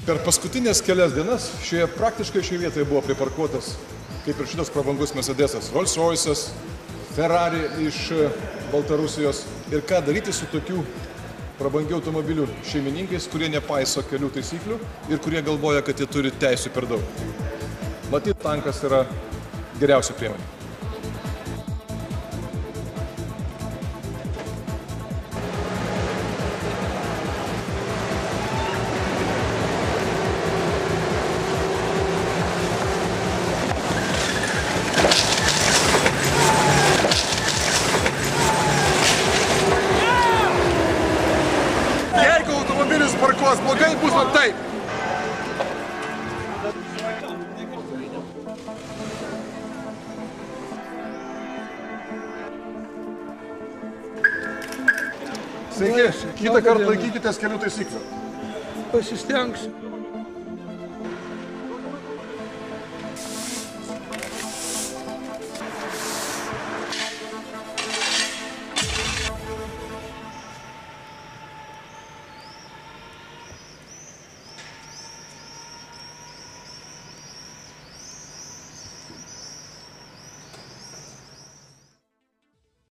Per paskutinės kelias dienas praktiškai šioje vietoje buvo priparkuotas, kaip ir šitas prabangus Mercedesas, Rolls Royce'as, Ferrari iš Baltarusijos. Ir ką daryti su tokių prabangių automobilių šeimininkais, kurie nepaiso kelių taisyklių ir kurie galvoja, kad jie turi teisių per daug. Matyt, tankas yra geriausia priemonė. Jeigu automobilis parkuos blogai, bus va taip. Sveiki, kitą kartą laikykitės kelių taisyklių. Pasistengsiu.